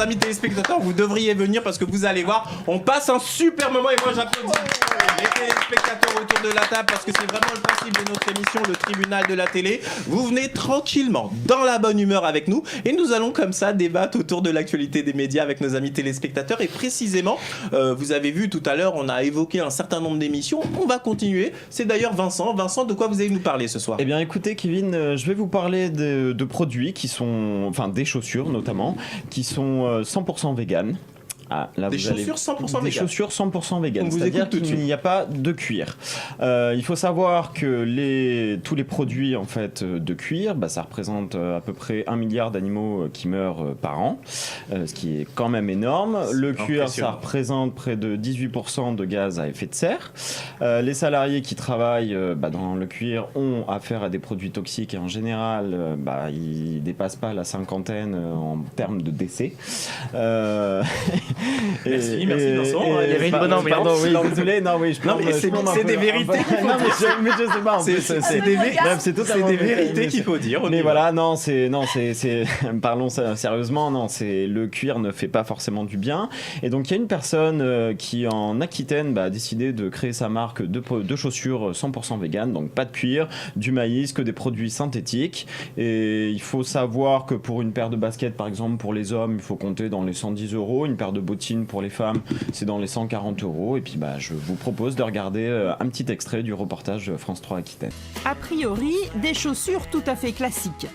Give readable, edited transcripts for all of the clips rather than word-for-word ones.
amis téléspectateurs, vous devriez venir parce que vous allez voir, on passe un super moment et moi j'applaudis les téléspectateurs autour de la table parce que c'est vraiment le principe de notre émission, le tribunal de la télé. Vous venez tranquillement, dans la bonne humeur avec nous et nous allons comme ça débattre autour de l'actualité des médias avec nos amis téléspectateurs et précisément, vous avez vu tout à l'heure, on a évoqué un certain nombre d'émissions, on va continuer. C'est d'ailleurs Vincent. Vincent, de quoi vous allez nous parler ce soir ? Eh bien écoutez Kevin, je vais vous parler de produits qui sont, enfin des chaussures notamment, qui sont 100% véganes. Ah, là, des chaussures 100% véganes. Des chaussures 100% véganes, c'est-à-dire qu'il n'y a pas de cuir. Il faut savoir que tous les produits en fait de cuir, ça représente à peu près 1 milliard d'animaux qui meurent par an, ce qui est quand même énorme. Le cuir, ça représente près de 18% de gaz à effet de serre. Les salariés qui travaillent dans le cuir ont affaire à des produits toxiques et en général, ils dépassent pas la cinquantaine en termes de décès. Merci Vincent. Il y avait une bonne ambiance. Pardon, oui, désolé, c'est des vérités qu'il faut dire. Mais je sais pas. C'est des vérités qu'il faut dire. Mais voilà, parlons sérieusement. Non, le cuir ne fait pas forcément du bien. Et donc il y a une personne qui en Aquitaine a décidé de créer sa marque de chaussures 100% vegan, donc pas de cuir, du maïs, que des produits synthétiques. Et il faut savoir que pour une paire de baskets, par exemple, pour les hommes, il faut compter dans les 110 €. Une paire de bottines pour les femmes, c'est dans les 140 €. Et puis je vous propose de regarder un petit extrait du reportage France 3 Aquitaine. A priori, des chaussures tout à fait classiques.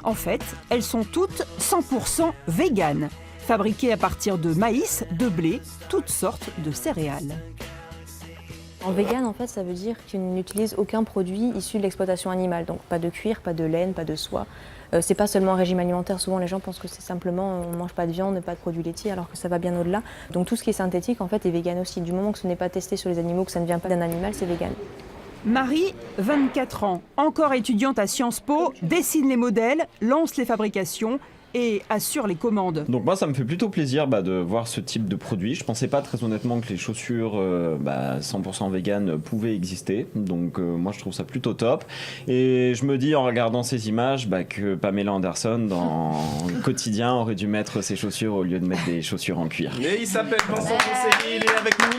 En fait, elles sont toutes 100% véganes, fabriquées à partir de maïs, de blé, toutes sortes de céréales. En vegan, en fait, ça veut dire qu'il n'utilise aucun produit issu de l'exploitation animale. Donc pas de cuir, pas de laine, pas de soie. C'est pas seulement un régime alimentaire. Souvent, les gens pensent que c'est simplement on mange pas de viande, pas de produits laitiers, alors que ça va bien au-delà. Donc tout ce qui est synthétique, en fait, est vegan aussi. Du moment que ce n'est pas testé sur les animaux, que ça ne vient pas d'un animal, c'est vegan. Marie, 24 ans, encore étudiante à Sciences Po, dessine les modèles, lance les fabrications et assure les commandes. Donc moi ça me fait plutôt plaisir de voir ce type de produit. Je pensais pas très honnêtement que les chaussures 100% vegan pouvaient exister. Donc moi je trouve ça plutôt top. Et je me dis en regardant ces images que Pamela Anderson dans le quotidien aurait dû mettre ses chaussures au lieu de mettre des chaussures en cuir. Et il s'appelle Vincent Monselli, il est avec nous.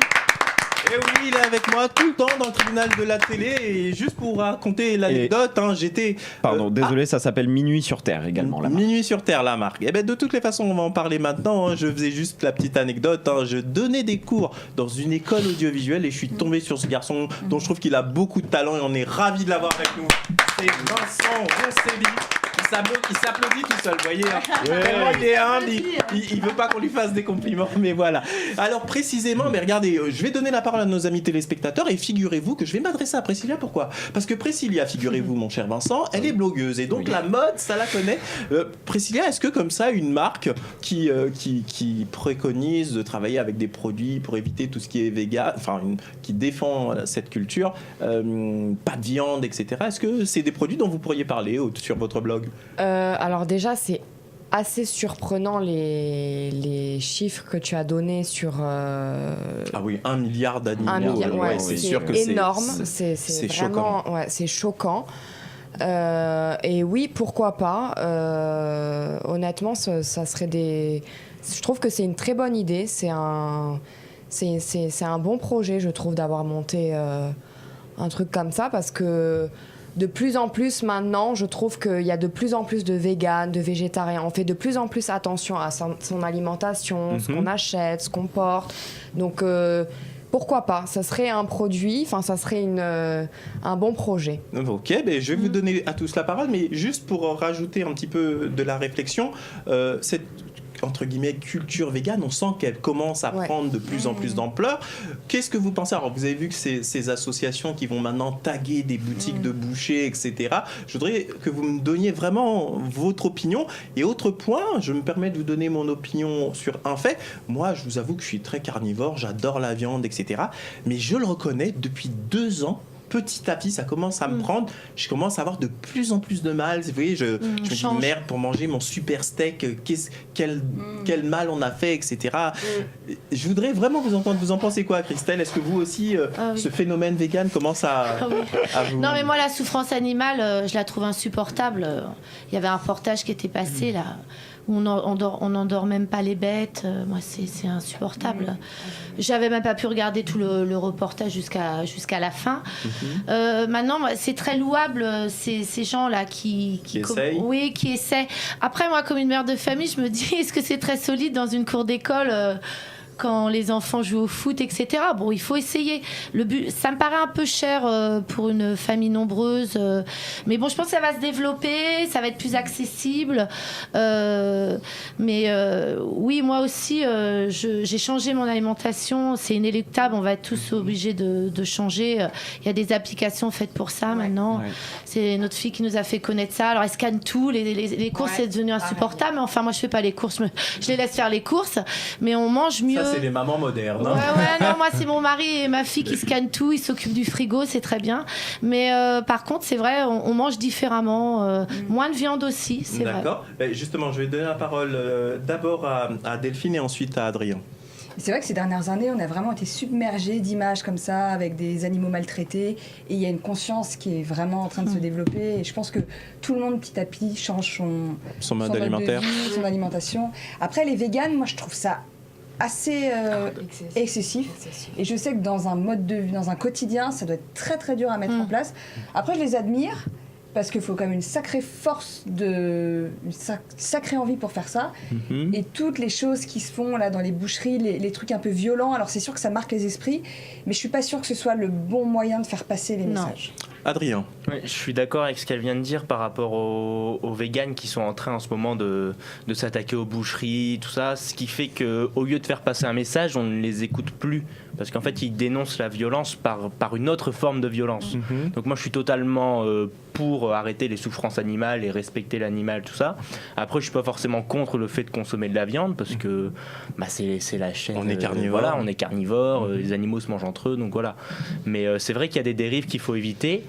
Et oui, il est avec moi tout le temps dans le tribunal de la télé. Et juste pour raconter l'anecdote, j'étais... Pardon, désolé, ça s'appelle Minuit sur Terre également, la marque. Minuit sur Terre, la marque. Et de toutes les façons, on va en parler maintenant. Je faisais juste la petite anecdote. Je donnais des cours dans une école audiovisuelle et je suis tombé sur ce garçon dont je trouve qu'il a beaucoup de talent et on est ravis de l'avoir avec nous. C'est Vincent Monselli. Il s'applaudit tout seul, vous voyez. Tellement il est humble, il veut pas qu'on lui fasse des compliments, mais voilà. Alors précisément, mais regardez, je vais donner la parole à nos amis téléspectateurs et figurez-vous que je vais m'adresser à Priscilla. Pourquoi ? Parce que Priscilla, figurez-vous, mon cher Vincent, elle est blogueuse et donc la mode, ça la connaît. Priscilla, est-ce que comme ça, une marque qui préconise de travailler avec des produits pour éviter tout ce qui est vegan, qui défend cette culture, pas de viande, etc. Est-ce que c'est des produits dont vous pourriez parler sur votre blog ? Alors déjà, c'est assez surprenant les chiffres que tu as donnés sur... Ah oui, 1 milliard d'animaux. 1 milliard, c'est sûr que énorme, c'est vraiment choquant. C'est choquant. Et oui, pourquoi pas. Honnêtement, ça serait des... Je trouve que c'est une très bonne idée. C'est un bon projet, je trouve, d'avoir monté un truc comme ça parce que... De plus en plus maintenant, je trouve qu'il y a de plus en plus de véganes, de végétariens. On fait de plus en plus attention à son alimentation, ce qu'on achète, ce qu'on porte. Donc pourquoi pas ? Ça serait un produit, ça serait un bon projet. Ok, je vais vous donner à tous la parole, mais juste pour rajouter un petit peu de la réflexion, cette entre guillemets culture végane, on sent qu'elle commence à prendre de plus en plus d'ampleur. Qu'est-ce que vous pensez ? Alors vous avez vu que ces associations qui vont maintenant taguer des boutiques de bouchers, etc. Je voudrais que vous me donniez vraiment votre opinion. Et autre point, je me permets de vous donner mon opinion sur un fait. Moi, je vous avoue que je suis très carnivore, j'adore la viande, etc. Mais je le reconnais, depuis 2 ans, petit à petit, ça commence à me prendre. Je commence à avoir de plus en plus de mal. Vous voyez, je me dis merde, pour manger mon super steak, quel mal on a fait, etc. Je voudrais vraiment vous entendre. Vous en pensez quoi, Christelle ? Est-ce que vous aussi, ce phénomène vegan commence à vous... Non, mais moi, la souffrance animale, je la trouve insupportable. Il y avait un reportage qui était passé là, où on n'endort même pas les bêtes. Moi, c'est insupportable. J'avais même pas pu regarder tout le reportage jusqu'à la fin. Maintenant, c'est très louable ces gens-là qui essayent. Oui, qui essaient. Après, moi, comme une mère de famille, je me dis, est-ce que c'est très solide dans une cour d'école quand les enfants jouent au foot, etc. Bon, il faut essayer. Ça me paraît un peu cher pour une famille nombreuse. Mais bon, je pense que ça va se développer, ça va être plus accessible. Mais oui, moi aussi, j'ai changé mon alimentation. C'est inéluctable, on va être tous obligés de changer. Il y a des applications faites pour ça maintenant. Ouais. C'est notre fille qui nous a fait connaître ça. Alors, elle scanne tout. Les courses, c'est devenu insupportable. Mais enfin, moi, je fais pas les courses. Je les laisse faire les courses. Mais on mange mieux. Ça, c'est les mamans modernes. Hein. Ouais, non, moi, c'est mon mari et ma fille qui scannent tout. Ils s'occupent du frigo, c'est très bien. Mais par contre, c'est vrai, on mange différemment. Moins de viande aussi, c'est vrai. D'accord. Justement, je vais donner la parole d'abord à Delphine et ensuite à Adrien. C'est vrai que ces dernières années, on a vraiment été submergés d'images comme ça, avec des animaux maltraités. Et il y a une conscience qui est vraiment en train de se développer. Et je pense que tout le monde, petit à petit, change son mode alimentaire, son alimentation. Après, les véganes, moi, je trouve ça assez excessif. Et je sais que dans un mode de vie, dans un quotidien, ça doit être très très dur à mettre en place. Après, je les admire parce qu'il faut quand même une sacrée force, une sacrée envie pour faire ça. Et toutes les choses qui se font là dans les boucheries, les trucs un peu violents, alors c'est sûr que ça marque les esprits, mais je suis pas sûre que ce soit le bon moyen de faire passer les messages. Adrien. Oui, je suis d'accord avec ce qu'elle vient de dire par rapport aux véganes qui sont en train en ce moment de s'attaquer aux boucheries, tout ça, ce qui fait qu'au lieu de faire passer un message, on ne les écoute plus, parce qu'en fait ils dénoncent la violence par une autre forme de violence. Donc moi je suis totalement pour arrêter les souffrances animales et respecter l'animal, tout ça. Après je suis pas forcément contre le fait de consommer de la viande, parce que c'est la chaîne. On est carnivore. Voilà, on est carnivore, les animaux se mangent entre eux, donc voilà. Mais c'est vrai qu'il y a des dérives qu'il faut éviter.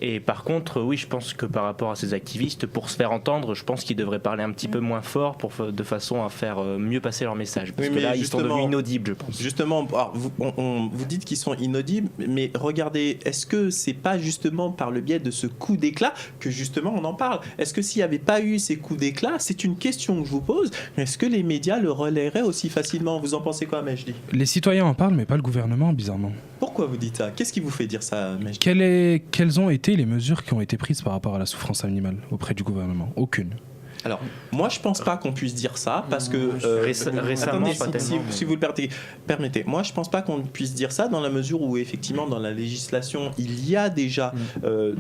Et par contre, oui, je pense que par rapport à ces activistes, pour se faire entendre, je pense qu'ils devraient parler un petit peu moins fort de façon à faire mieux passer leur message. Parce que là, ils sont devenus inaudibles, je pense. Justement, alors, vous dites qu'ils sont inaudibles, mais regardez, est-ce que c'est pas justement par le biais de ce coup d'éclat que justement on en parle ? Est-ce que s'il n'y avait pas eu ces coups d'éclat, c'est une question que je vous pose, est-ce que les médias le relaieraient aussi facilement ? Vous en pensez quoi, Mejdi ? Les citoyens en parlent, mais pas le gouvernement, bizarrement. Pourquoi vous dites ça ? Qu'est-ce qui vous fait dire ça, Mejdi ? Quelles ont été les mesures qui ont été prises par rapport à la souffrance animale auprès du gouvernement ? Aucune. Alors, moi, je pense pas qu'on puisse dire ça parce que récemment, attendez, si vous le permettez, moi, je pense pas qu'on puisse dire ça dans la mesure où effectivement, dans la législation, il y a déjà,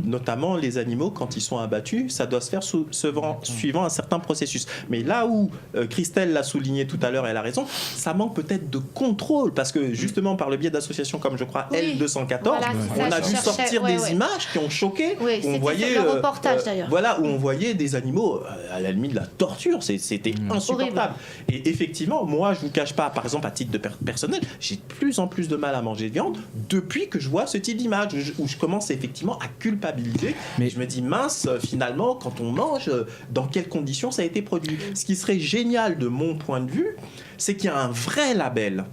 notamment les animaux quand ils sont abattus, ça doit se faire suivant un certain processus. Mais là où Christelle l'a souligné tout à l'heure, elle a raison, ça manque peut-être de contrôle parce que justement, par le biais d'associations comme je crois L214, voilà, on a vu sortir des images qui ont choqué. Oui, on voyait le reportage d'ailleurs. Voilà, où on voyait des animaux à la limite de la torture, c'était insupportable. Horrible. Et effectivement, moi, je vous cache pas, par exemple, à titre de personnel, j'ai de plus en plus de mal à manger de viande depuis que je vois ce type d'image où je commence effectivement à culpabiliser. Mais je me dis, mince, finalement, quand on mange, dans quelles conditions ça a été produit ? Ce qui serait génial de mon point de vue, c'est qu'il y a un vrai label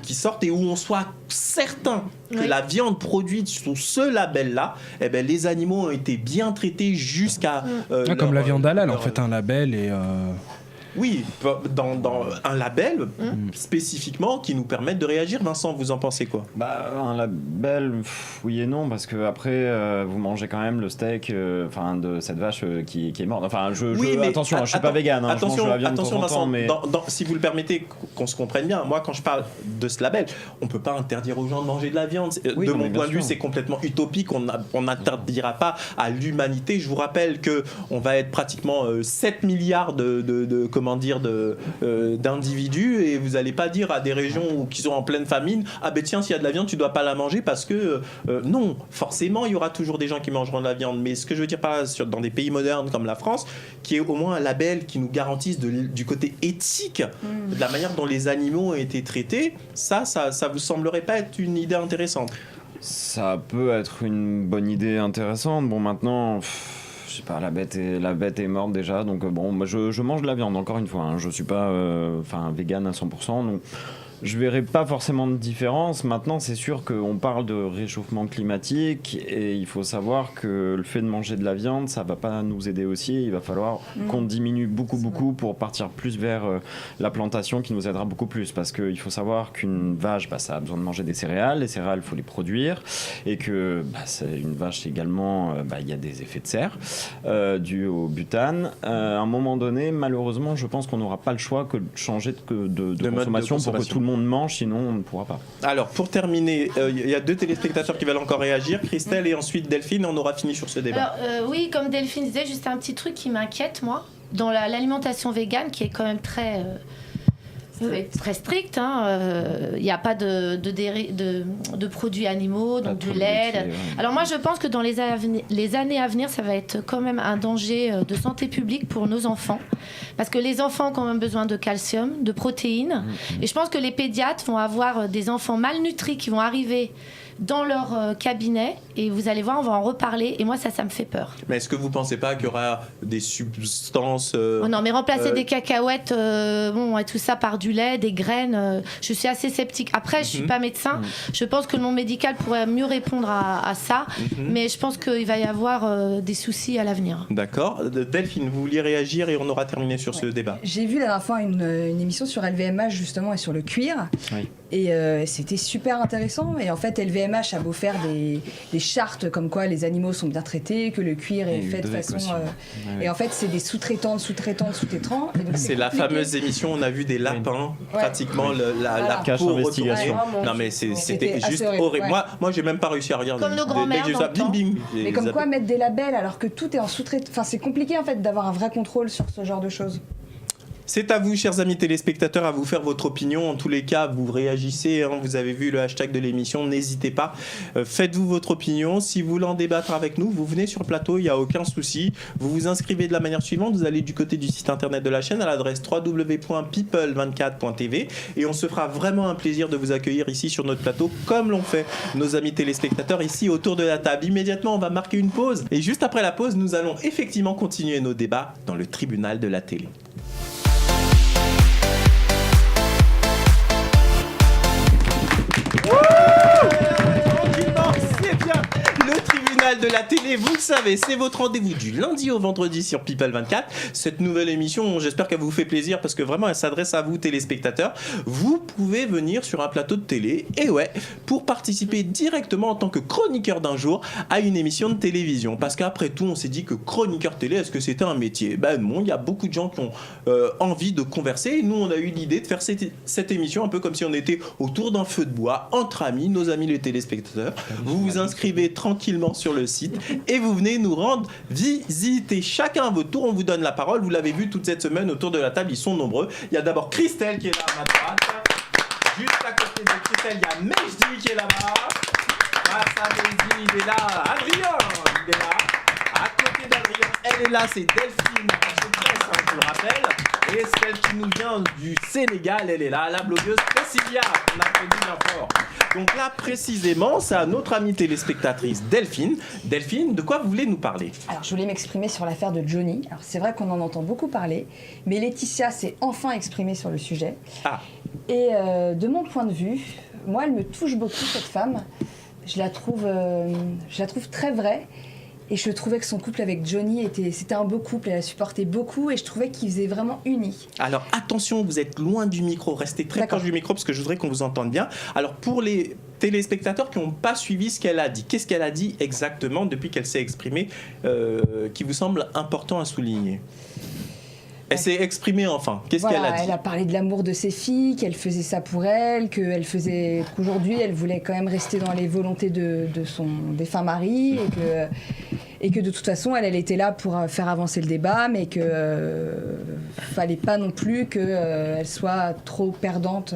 qui sortent et où on soit certain que la viande produite sous ce label-là, eh ben, les animaux ont été bien traités jusqu'à... comme la viande halal, en fait, un label et... Oui, dans un label spécifiquement qui nous permette de réagir. Vincent, vous en pensez quoi ? Un label, oui et non, parce que après vous mangez quand même le steak de cette vache qui est morte. Enfin, attention, je suis pas vegan. Attention, je mange de la viande Vincent, temps, mais... si vous le permettez, qu'on se comprenne bien. Moi, quand je parle de ce label, on peut pas interdire aux gens de manger de la viande. De mon point de vue, c'est complètement utopique. On n'interdira pas à l'humanité. Je vous rappelle que on va être pratiquement 7 milliards d'individus et vous n'allez pas dire à des régions qui sont en pleine famine, ah ben tiens, s'il y a de la viande tu dois pas la manger parce que non, forcément il y aura toujours des gens qui mangeront de la viande, mais ce que je veux dire par là, dans des pays modernes comme la France, qui est au moins un label qui nous garantisse du côté éthique de la manière dont les animaux ont été traités, ça vous semblerait pas être une idée intéressante ? Ça peut être une bonne idée intéressante. Bon, maintenant... je sais pas, la bête est morte déjà, donc bon, moi je mange de la viande, encore une fois, je suis pas vegan à 100%, donc Je verrais pas forcément de différence. Maintenant, c'est sûr qu'on parle de réchauffement climatique et il faut savoir que le fait de manger de la viande, ça va pas nous aider aussi. Il va falloir qu'on diminue beaucoup pour partir plus vers la plantation qui nous aidera beaucoup plus. Parce qu'il faut savoir qu'une vache, ça a besoin de manger des céréales. Les céréales, il faut les produire. Et que une vache également, il y a des effets de serre dus au butane. À un moment donné, malheureusement, je pense qu'on n'aura pas le choix que de changer de consommation pour que tout le monde mange, sinon on ne pourra pas. Alors, pour terminer, il y a 2 téléspectateurs qui veulent encore réagir, Christelle et ensuite Delphine, et on aura fini sur ce débat. Alors, oui, comme Delphine disait, juste un petit truc qui m'inquiète, moi, dans l'alimentation végane, qui est quand même très strict. Il n'y a pas de produits animaux, donc du lait. Alors moi, je pense que dans les années à venir, ça va être quand même un danger de santé publique pour nos enfants. Parce que les enfants ont quand même besoin de calcium, de protéines. Et je pense que les pédiatres vont avoir des enfants malnutris qui vont arriver dans leur cabinet, et vous allez voir, on va en reparler, et moi ça me fait peur. Mais est-ce que vous ne pensez pas qu'il y aura des substances Oh non, mais remplacer des cacahuètes et tout ça par du lait, des graines, je suis assez sceptique. Après, je ne suis pas médecin, je pense que le monde médical pourrait mieux répondre à ça, mais je pense qu'il va y avoir des soucis à l'avenir. D'accord. Delphine, vous vouliez réagir et on aura terminé sur ce débat. J'ai vu la dernière fois une émission sur LVMH justement et sur le cuir. Oui. Et c'était super intéressant. Et en fait, LVMH a beau faire des chartes comme quoi les animaux sont bien traités, que le cuir est fait de façon... Et en fait, c'est des sous-traitants. Et donc, c'est la fameuse émission, on a vu des lapins, pratiquement la cache peau investigation. Non mais c'était juste horrible. Moi, j'ai même pas réussi à regarder. Comme nos grands-mères dans le temps. Mais comme quoi mettre des labels alors que tout est en sous-traitant... Enfin, c'est compliqué en fait d'avoir un vrai contrôle sur ce genre de choses. C'est à vous, chers amis téléspectateurs, à vous faire votre opinion. En tous les cas, vous réagissez. Vous avez vu le hashtag de l'émission. N'hésitez pas. Faites-vous votre opinion. Si vous voulez en débattre avec nous, vous venez sur le plateau. Il n'y a aucun souci. Vous vous inscrivez de la manière suivante. Vous allez du côté du site internet de la chaîne à l'adresse www.people24.tv. Et on se fera vraiment un plaisir de vous accueillir ici sur notre plateau, comme l'ont fait nos amis téléspectateurs ici autour de la table. Immédiatement, on va marquer une pause. Et juste après la pause, nous allons effectivement continuer nos débats dans le tribunal de la télé. C'est bien. Le tribunal de la télé, vous le savez, c'est votre rendez-vous du lundi au vendredi sur People 24. Cette nouvelle émission, j'espère qu'elle vous fait plaisir parce que vraiment elle s'adresse à vous téléspectateurs. Vous pouvez venir sur un plateau de télé, et pour participer directement en tant que chroniqueur d'un jour à une émission de télévision. Parce qu'après tout, on s'est dit que chroniqueur télé, est-ce que c'était un métier ? Ben non, il y a beaucoup de gens qui ont envie de converser. Et nous, on a eu l'idée de faire cette émission un peu comme si on était autour d'un feu de bois, entre amis, nos amis les téléspectateurs. Vous vous inscrivez tranquillement sur le site et vous venez nous rendre visite. Chacun à votre tour, on vous donne la parole. Vous l'avez vu toute cette semaine autour de la table, ils sont nombreux. Il y a d'abord Christelle qui est là à ma droite. Juste à côté de Christelle, il y a Mejdi qui est là-bas. Face à Mejdi, il est là. Adrien, il est là. À côté d'Adrien, elle est là, c'est Delphine. Je le rappelle. Et celle qui nous vient du Sénégal, elle est là, la blogueuse Priscilla. On applaudit bien fort. Donc là, précisément, c'est à notre amie téléspectatrice Delphine. Delphine, de quoi vous voulez nous parler ? Alors, je voulais m'exprimer sur l'affaire de Johnny. Alors, c'est vrai qu'on en entend beaucoup parler, mais Laetitia s'est enfin exprimée sur le sujet. Ah. Et de mon point de vue, moi, elle me touche beaucoup, cette femme. Je la trouve très vraie. Et je trouvais que son couple avec Johnny, c'était un beau couple, elle la supportait beaucoup et je trouvais qu'ils faisaient vraiment unis. Alors attention, vous êtes loin du micro, restez très proche du micro parce que je voudrais qu'on vous entende bien. Alors pour les téléspectateurs qui n'ont pas suivi ce qu'elle a dit, qu'est-ce qu'elle a dit exactement depuis qu'elle s'est exprimée qui vous semble important à souligner ? Elle s'est exprimée enfin. Qu'est-ce qu'elle a dit ? Elle a parlé de l'amour de ses filles, qu'elle faisait ça pour elle, qu'aujourd'hui elle voulait quand même rester dans les volontés de son défunt mari et que de toute façon elle était là pour faire avancer le débat, mais que fallait pas non plus qu'elle soit trop perdante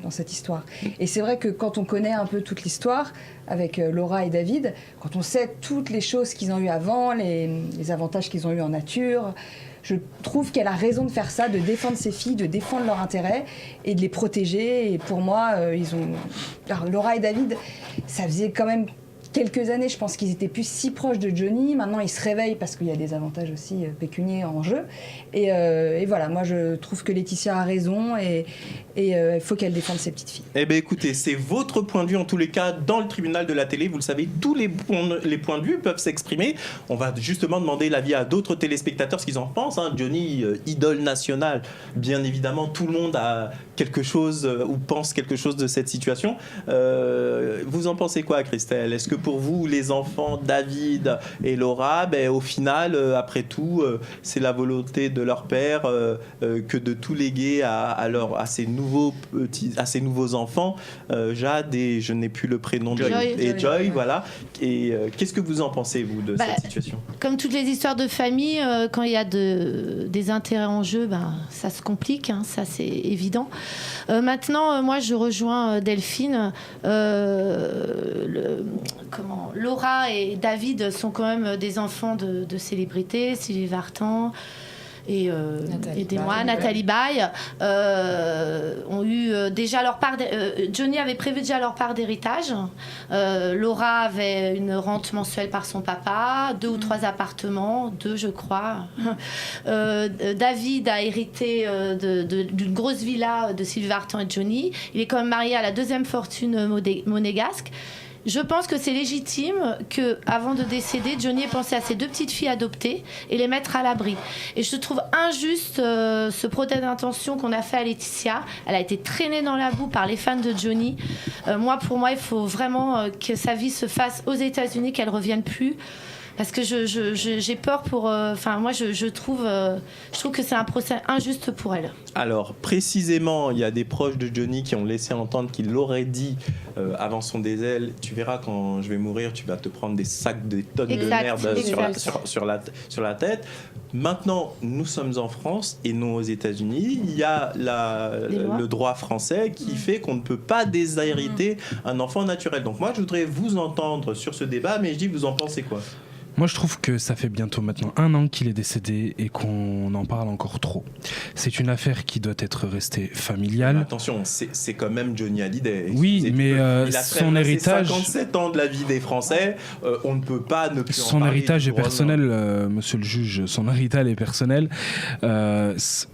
dans cette histoire. Et c'est vrai que quand on connaît un peu toute l'histoire avec Laura et David, quand on sait toutes les choses qu'ils ont eues avant, les avantages qu'ils ont eus en nature, je trouve qu'elle a raison de faire ça, de défendre ses filles, de défendre leurs intérêts et de les protéger. Et pour moi, Alors, Laura et David, ça faisait quand même quelques années, je pense qu'ils étaient plus si proches de Johnny. Maintenant, ils se réveillent parce qu'il y a des avantages aussi pécuniaires en jeu. Et voilà, moi, je trouve que Laetitia a raison et il faut qu'elle défende ses petites filles. Eh bien, écoutez, c'est votre point de vue, en tous les cas, dans le tribunal de la télé. Vous le savez, tous les points de vue peuvent s'exprimer. On va justement demander l'avis à d'autres téléspectateurs, ce qu'ils en pensent. Johnny, idole nationale, bien évidemment, tout le monde a quelque chose ou pense quelque chose de cette situation. Vous en pensez quoi, Christelle? Est-ce que pour vous, les enfants David et Laura, au final, après tout, c'est la volonté de leur père que de tout léguer à ses nouveaux enfants, Jade et je n'ai plus le prénom de Joy, voilà. Et qu'est-ce que vous en pensez, vous, de cette situation? Comme toutes les histoires de famille, quand il y a des intérêts en jeu, ça se complique, ça c'est évident. Maintenant, moi je rejoins Delphine. Laura et David sont quand même des enfants de célébrités, Sylvie Vartan et Nathalie Baye ont eu déjà leur part. Johnny avait prévu déjà leur part d'héritage. Laura avait une rente mensuelle par son papa, 2 ou 3 appartements, 2 je crois. David a hérité d'une grosse villa de Sylvie Vartan et Johnny. Il est quand même marié à la 2e fortune monégasque. Je pense que c'est légitime qu'avant de décéder, Johnny ait pensé à ses 2 petites filles adoptées et les mettre à l'abri. Et je trouve injuste ce procès d'intention qu'on a fait à Laetitia. Elle a été traînée dans la boue par les fans de Johnny. Pour moi, il faut vraiment que sa vie se fasse aux États-Unis, qu'elle ne revienne plus. Parce que j'ai peur pour... moi, je trouve que c'est un procès injuste pour elle. Alors, précisément, il y a des proches de Johnny qui ont laissé entendre qu'il l'aurait dit avant son décès. Tu verras, quand je vais mourir, tu vas te prendre des tonnes de merde sur la tête. Maintenant, nous sommes en France et non aux États-Unis. Il y a le droit français qui fait qu'on ne peut pas déshériter un enfant naturel. Donc moi, je voudrais vous entendre sur ce débat, mais je dis, vous en pensez quoi ? Moi, je trouve que ça fait bientôt maintenant 1 an qu'il est décédé et qu'on en parle encore trop. C'est une affaire qui doit être restée familiale. Mais attention, c'est quand même Johnny Hallyday. Oui, mais son héritage... 57 ans de la vie des Français, on ne peut pas ne plus en parler. Son héritage est personnel, monsieur le juge. Son héritage est personnel.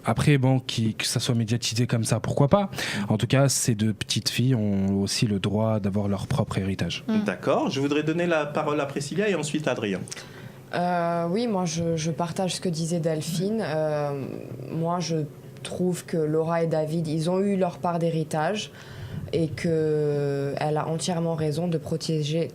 Après, que ça soit médiatisé comme ça, pourquoi pas ? En tout cas, ces 2 petites filles ont aussi le droit d'avoir leur propre héritage. D'accord. Je voudrais donner la parole à Priscilla et ensuite à Adrien. Oui, moi je partage ce que disait Delphine. Moi je trouve que Laura et David, ils ont eu leur part d'héritage et qu'elle a entièrement raison de protéger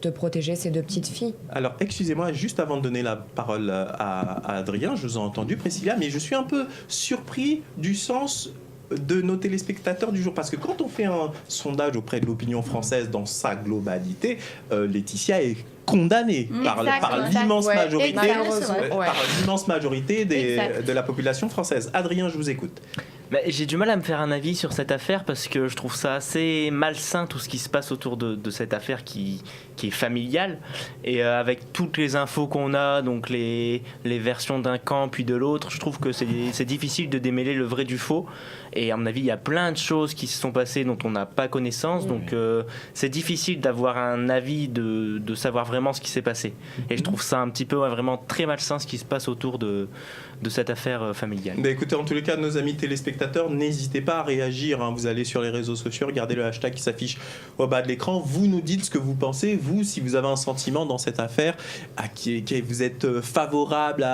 ces 2 petites filles. Alors, excusez-moi, juste avant de donner la parole à Adrien, je vous ai entendu, Priscilla, mais je suis un peu surpris du sens de nos téléspectateurs du jour, parce que quand on fait un sondage auprès de l'opinion française dans sa globalité, Laetitia est condamnée par l'immense majorité de la population française. Adrien, je vous écoute. J'ai du mal à me faire un avis sur cette affaire parce que je trouve ça assez malsain, tout ce qui se passe autour de cette affaire qui est familiale, et avec toutes les infos qu'on a, donc les versions d'un camp puis de l'autre, je trouve que c'est difficile de démêler le vrai du faux, et à mon avis il y a plein de choses qui se sont passées dont on n'a pas connaissance, donc c'est difficile d'avoir un avis, de savoir vraiment ce qui s'est passé, et je trouve ça un petit peu vraiment très malsain ce qui se passe autour de cette affaire familiale. Écoutez, en tous les cas, nos amis téléspectateurs, n'hésitez pas à réagir, vous allez sur les réseaux sociaux, regardez le hashtag qui s'affiche au bas de l'écran, vous nous dites ce que vous pensez, vous, si vous avez un sentiment dans cette affaire, vous êtes favorable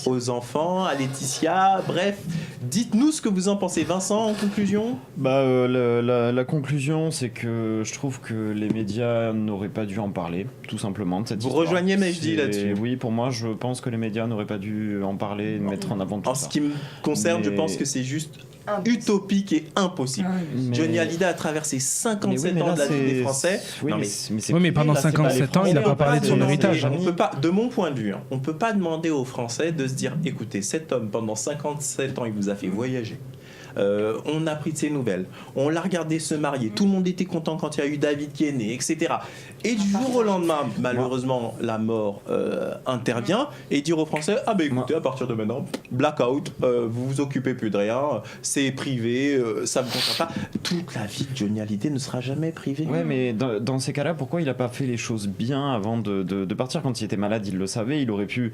aux enfants, à Laetitia, bref, dites-nous ce que vous en pensez. Vincent, en conclusion ? La conclusion, c'est que je trouve que les médias n'auraient pas dû en parler, tout simplement, de cette histoire. Vous rejoignez Mejdi là-dessus ? Oui, pour moi, je pense que les médias n'auraient pas dû en parler et mettre en avant tout ça. En ce qui me concerne, je pense que c'est juste utopique et impossible. Johnny Hallyday a traversé 57 ans de la vie des Français. Mais pendant 57 ans, il n'a pas parlé de son héritage. On peut pas, de mon point de vue, on ne peut pas demander aux Français de se dire, écoutez, cet homme, pendant 57 ans, il vous a fait voyager. on a pris de ses nouvelles, on l'a regardé se marier, tout le monde était content quand il y a eu David qui est né, etc. Et du jour au lendemain, malheureusement, la mort intervient et dire aux Français, ah ben écoutez, à partir de maintenant, blackout, vous vous occupez plus de rien, c'est privé, ça ne vous concerne pas. Toute la vie de Johnny Hallyday ne sera jamais privée. Ouais, mais dans ces cas-là, pourquoi il n'a pas fait les choses bien avant de partir? Quand il était malade, il le savait, il aurait pu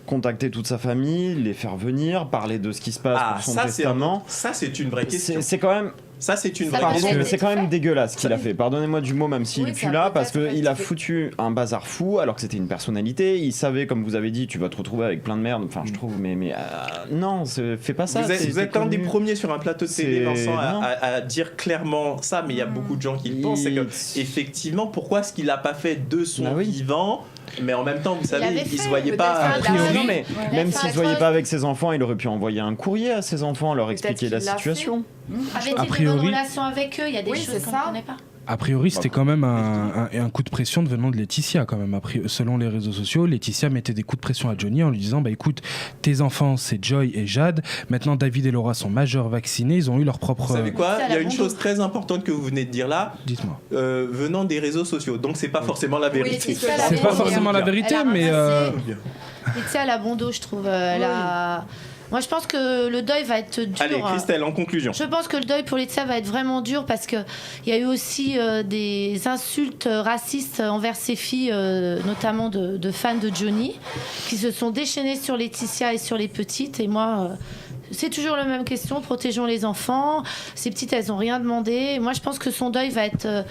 contacter toute sa famille, les faire venir, parler de ce qui se passe pour son testament. Ça, c'est une vraie question. C'est quand même... Ça, c'est une vraie question. C'est quand même dégueulasse ce qu'il a fait. Pardonnez-moi du mot, même s'il est plus là, parce qu'il a foutu un bazar fou, alors que c'était une personnalité. Il savait, comme vous avez dit, tu vas te retrouver avec plein de merde. Enfin, je trouve, mais non, fais pas ça. Vous êtes un des premiers sur un plateau de télé, Vincent, à dire clairement ça, mais il y a beaucoup de gens qui le pensent. C'est que, effectivement, pourquoi est-ce qu'il l'a pas fait de son vivant? Mais en même temps, vous savez, il se voyait pas. Non, mais même s'il se voyait pas avec ses enfants, il aurait pu envoyer un courrier à ses enfants, leur expliquer la situation. Avait-il de bonnes relations avec eux? Il y a des choses qu'on ne connaît pas. A priori, c'était quand même un coup de pression venant de Laetitia, quand même. Selon les réseaux sociaux, Laetitia mettait des coups de pression à Johnny en lui disant, bah écoute, tes enfants, c'est Joy et Jade. Maintenant, David et Laura sont majeurs vaccinés. Ils ont eu leur propre... Vous savez quoi? Il y a une chose très importante que vous venez de dire là. Dites-moi. Venant des réseaux sociaux. Donc, c'est pas forcément la vérité. C'est pas forcément la vérité, mais... Laetitia, elle a bon dos, je trouve. Moi, je pense que le deuil va être dur. Allez, Christelle, en conclusion. Je pense que le deuil pour Laetitia va être vraiment dur parce qu'il y a eu aussi des insultes racistes envers ses filles, notamment de fans de Johnny, qui se sont déchaînées sur Laetitia et sur les petites. Et moi... c'est toujours la même question, protégeons les enfants. Ces petites, elles n'ont rien demandé. Moi, je pense que son deuil va être...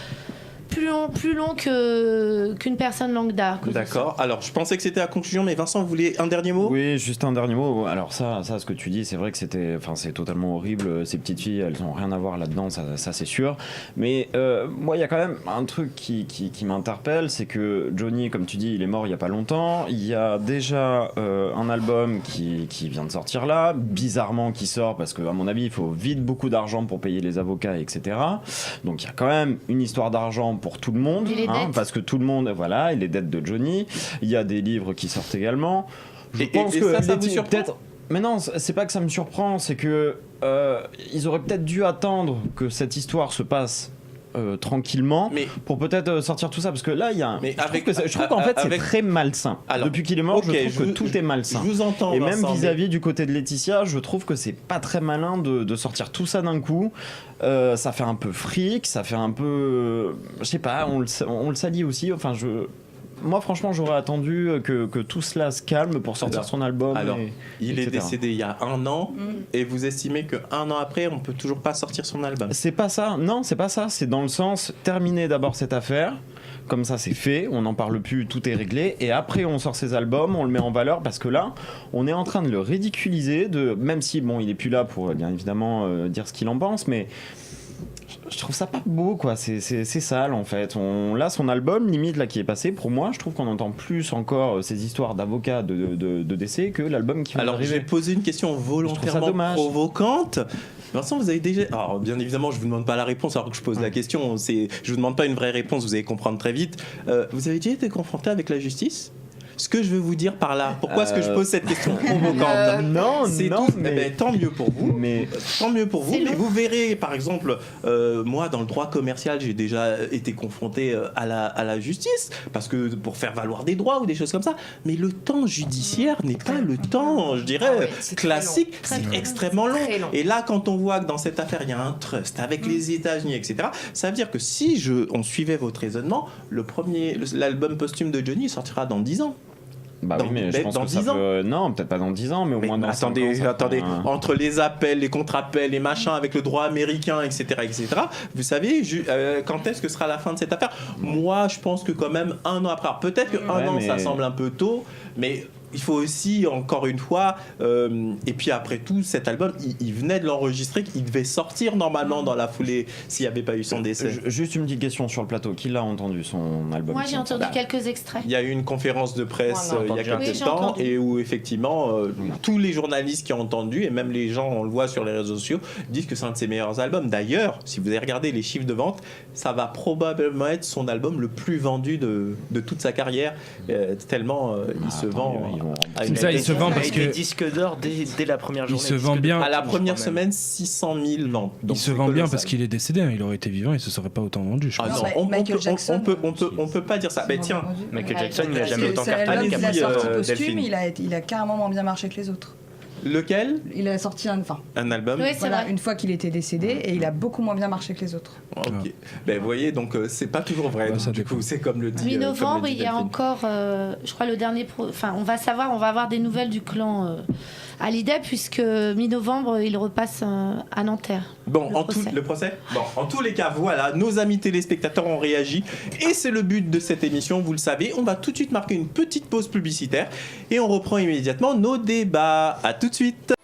plus long qu'une personne lambda. D'accord. Alors, je pensais que c'était la conclusion, mais Vincent, vous voulez un dernier mot? Oui, juste un dernier mot. Alors ça, ce que tu dis, c'est vrai que c'est totalement horrible. Ces petites filles, elles n'ont rien à voir là-dedans, ça c'est sûr. Mais moi, il y a quand même un truc qui m'interpelle, c'est que Johnny, comme tu dis, il est mort il y a pas longtemps. Il y a déjà un album qui vient de sortir là, bizarrement qui sort parce que, à mon avis, il faut vite beaucoup d'argent pour payer les avocats, etc. Donc il y a quand même une histoire d'argent pour tout le monde, parce que tout le monde, voilà, et les dettes de Johnny. Il y a des livres qui sortent également. Je pense que ça vous surprend? Mais non, c'est pas que ça me surprend, c'est que ils auraient peut-être dû attendre que cette histoire se passe tranquillement pour peut-être sortir tout ça, parce que là il y a je trouve qu'en fait c'est très malsain. Alors, depuis qu'il est mort, je trouve que tout est malsain. Je vous entends, et même Vincent, vis-à-vis du côté de Laetitia, je trouve que c'est pas très malin de sortir tout ça d'un coup. Ça fait un peu fric, ça fait un peu je sais pas, on le salit aussi. Enfin, moi franchement j'aurais attendu que tout cela se calme pour sortir son album. Alors, il est décédé il y a 1 an et vous estimez que1 an après on peut toujours pas sortir son album? C'est pas ça, non, c'est pas ça, c'est dans le sens terminer d'abord cette affaire, comme ça c'est fait, on n'en parle plus, tout est réglé, et après on sort ses albums, on le met en valeur, parce que là on est en train de le ridiculiser, même si bon il est plus là pour bien évidemment dire ce qu'il en pense, mais je trouve ça pas beau, quoi. C'est sale en fait. Là, son album limite là qui est passé, pour moi, je trouve qu'on entend plus encore ces histoires d'avocats de décès que l'album qui va arriver. Alors, j'ai posé une question volontairement provocante. Vincent, vous avez déjà... Alors, bien évidemment, je vous demande pas la réponse alors que je pose la question. Je vous demande pas une vraie réponse, vous allez comprendre très vite. Vous avez déjà été confronté avec la justice? Ce que je veux vous dire par là, pourquoi est-ce que je pose cette question provocante? Non, mais tant mieux pour vous. Tant mieux pour vous. Mais vous verrez, par exemple, moi, dans le droit commercial, j'ai déjà été confronté à la justice, parce que pour faire valoir des droits ou des choses comme ça. Mais le temps judiciaire n'est pas le temps, je dirais, classique. C'est extrêmement long. Et là, quand on voit que dans cette affaire, il y a un trust avec les États-Unis, etc., ça veut dire que si on suivait votre raisonnement, l'album posthume de Johnny sortira dans 10 ans. Bah oui, mais je pense que ça peut... Non, peut-être pas dans 10 ans, mais au moins dans 5 ans. Attendez, entre les appels, les contre-appels, les machins avec le droit américain, etc., vous savez, quand est-ce que sera la fin de cette affaire? Moi, je pense que quand même 1 an après. Alors, peut-être que 1 an, ça semble un peu tôt, mais... Il faut aussi, encore une fois, et puis après tout, cet album, il venait de l'enregistrer, il devait sortir normalement dans la foulée s'il n'y avait pas eu son décès. Juste une petite question sur le plateau. Qui l'a entendu, son album? Moi, j'ai entendu quelques extraits. Il y a eu une conférence de presse il y a quelques temps, et où effectivement, tous les journalistes qui ont entendu, et même les gens, on le voit sur les réseaux sociaux, disent que c'est un de ses meilleurs albums. D'ailleurs, si vous avez regardé les chiffres de vente, ça va probablement être son album le plus vendu de toute sa carrière, tellement il se vend vont. C'est ça, il se vend parce que des disques d'or dès la première journée. il se vend bien. À la première semaine, 600 000 ventes. Donc Il se vend bien parce qu'il est décédé. Il aurait été vivant, il se serait pas autant vendu. Je Ah pense. non, Michael Jackson, on peut pas dire ça. Mais tiens, Michael Jackson, il a jamais C'est autant l'album cartonné qu'il a qu'après sorti posthume, Delphine. il a carrément moins bien marché que les autres. lequel Il a sorti un album. Oui, c'est voilà, vrai. une fois qu'il était décédé et il a beaucoup moins bien marché que les autres. Ok. Ben vous voyez, donc c'est pas toujours vrai. Ouais, Donc, ça du dépend. coup, c'est comme le dit. Mi-novembre, comme le dit il y a Delphine. encore, je crois, le dernier. Enfin, on va avoir des nouvelles du clan Hallyday, puisque mi-novembre, il repasse à Nanterre. Bon, procès. le procès. Bon, en tous les cas, voilà, nos amis téléspectateurs ont réagi et c'est le but de cette émission, vous le savez. On va tout de suite marquer une petite pause publicitaire et on reprend immédiatement nos débats. À tout de suite.